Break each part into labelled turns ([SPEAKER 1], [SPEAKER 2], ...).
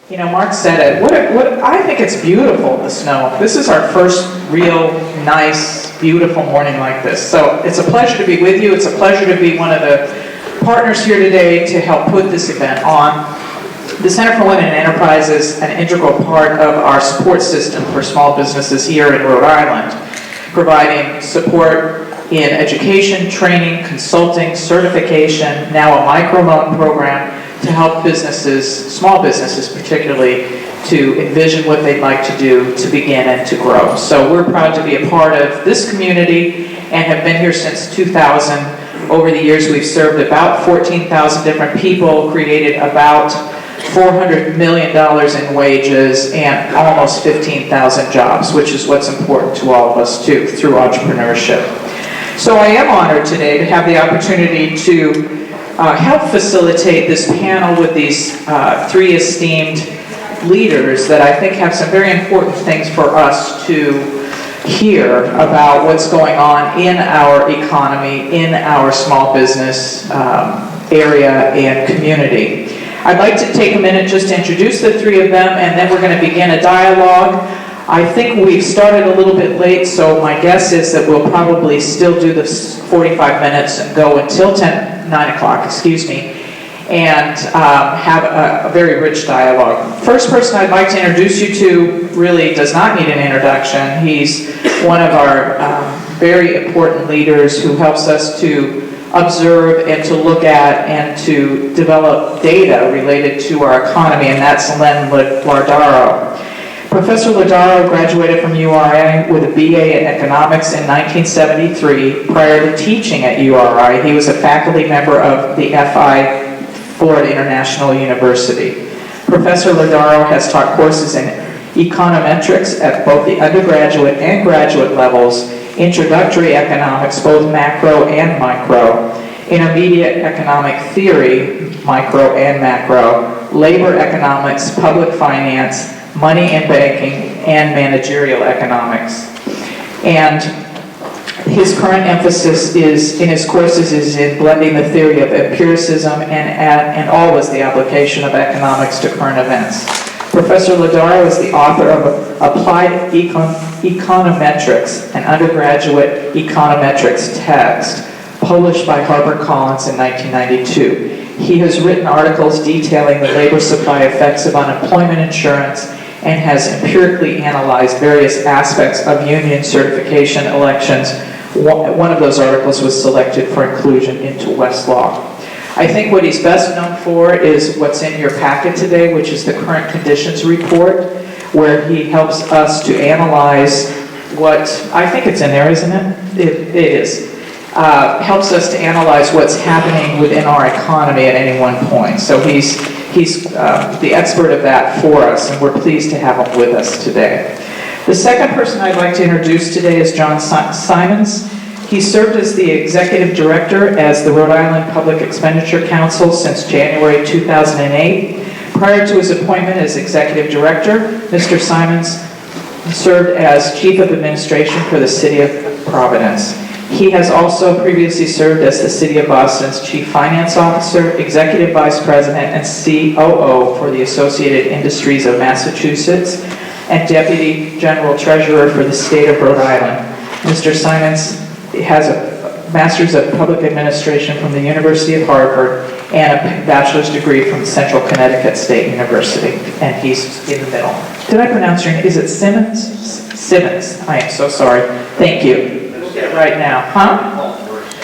[SPEAKER 1] You know, Mark said it. I think it's beautiful, the snow. This is our first real, nice, beautiful morning like this. So it's a pleasure to be with you. It's a pleasure to be one of the partners here today to help put this event on. The Center for Women in Enterprise is an integral part of our support system for small businesses here in Rhode Island, providing support in education, training, consulting, certification, now a microloan program to help businesses, small businesses particularly, to envision what they'd like to do to begin and to grow. So we're proud to be a part of this community and have been here since 2000. Over the years we've served about 14,000 different people, created about $400 million in wages and almost 15,000 jobs, which is what's important to all of us too, through entrepreneurship. So I am honored today to have the opportunity to help facilitate this panel with these three esteemed leaders that I think have some very important things for us to hear about what's going on in our economy, in our small business area and community. I'd like to take a minute just to introduce the three of them, and then we're going to begin a dialogue. I think we've started a little bit late, so my guess is that we'll probably still do the 45 minutes and go until 9 o'clock, and have a very rich dialogue. First person I'd like to introduce you to really does not need an introduction. He's one of our very important leaders who helps us to observe and to look at and to develop data related to our economy, and that's Len Lardaro. Professor Lardaro graduated from URI with a BA in economics in 1973. Prior to teaching at URI, he was a faculty member of the FI Florida International University. Professor Lardaro has taught courses in econometrics at both the undergraduate and graduate levels, introductory economics, both macro and micro, intermediate economic theory, micro and macro, labor economics, public finance, money and banking, and managerial economics. And his current emphasis in his courses is in blending the theory of empiricism and always the application of economics to current events. Professor Lardaro is the author of Applied Econometrics, an undergraduate econometrics text published by HarperCollins in 1992. He has written articles detailing the labor supply effects of unemployment insurance and has empirically analyzed various aspects of union certification elections. One of those articles was selected for inclusion into Westlaw. I think what he's best known for is what's in your packet today, which is the current conditions report, where he helps us to analyze what, I think it's in there, isn't it? It is. Helps us to analyze what's happening within our economy at any one point. So he's the expert of that for us, and we're pleased to have him with us today. The second person I'd like to introduce today is John Simons. He served as the executive director as the Rhode Island Public Expenditure Council since January 2008. Prior to his appointment as executive director, Mr. Simons served as chief of administration for the city of Providence. He has also previously served as the City of Boston's Chief Finance Officer, Executive Vice President, and COO for the Associated Industries of Massachusetts, and Deputy General Treasurer for the state of Rhode Island. Mr. Simons has a Master's of Public Administration from the University of Harvard and a bachelor's degree from Central Connecticut State University, and he's in the middle. Did I pronounce your name? Is it Simmons? Simmons. I am so sorry. Thank you. Right now, huh?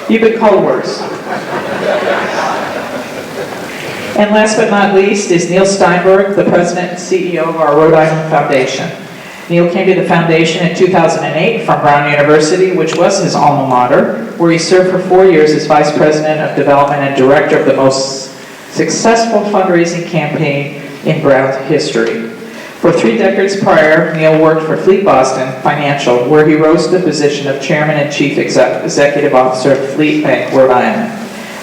[SPEAKER 1] You've been called worse. And last but not least is Neil Steinberg, the president and CEO of our Rhode Island Foundation. Neil came to the foundation in 2008 from Brown University, which was his alma mater, where he served for 4 years as vice president of development and director of the most successful fundraising campaign in Brown's history. For 3 decades prior, Neil worked for Fleet Boston Financial, where he rose to the position of chairman and chief executive officer of Fleet Bank, Rhode Island.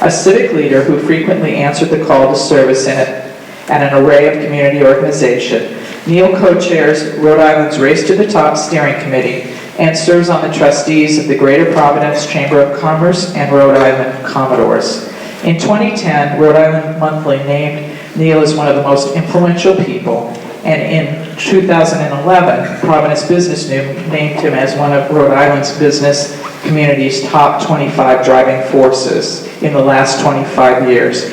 [SPEAKER 1] A civic leader who frequently answered the call to service at an array of community organizations, Neil co-chairs Rhode Island's Race to the Top Steering Committee and serves on the trustees of the Greater Providence Chamber of Commerce and Rhode Island Commodores. In 2010, Rhode Island Monthly named Neil is one of the most influential people, and in 2011, Providence Business named him as one of Rhode Island's business community's top 25 driving forces in the last 25 years,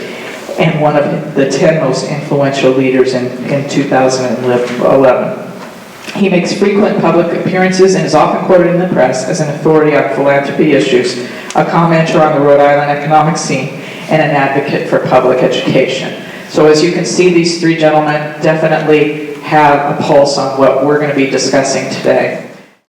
[SPEAKER 1] and one of the 10 most influential leaders in 2011. He makes frequent public appearances and is often quoted in the press as an authority on philanthropy issues, a commenter on the Rhode Island economic scene, and an advocate for public education. So as you can see, these three gentlemen definitely have a pulse on what we're going to be discussing today.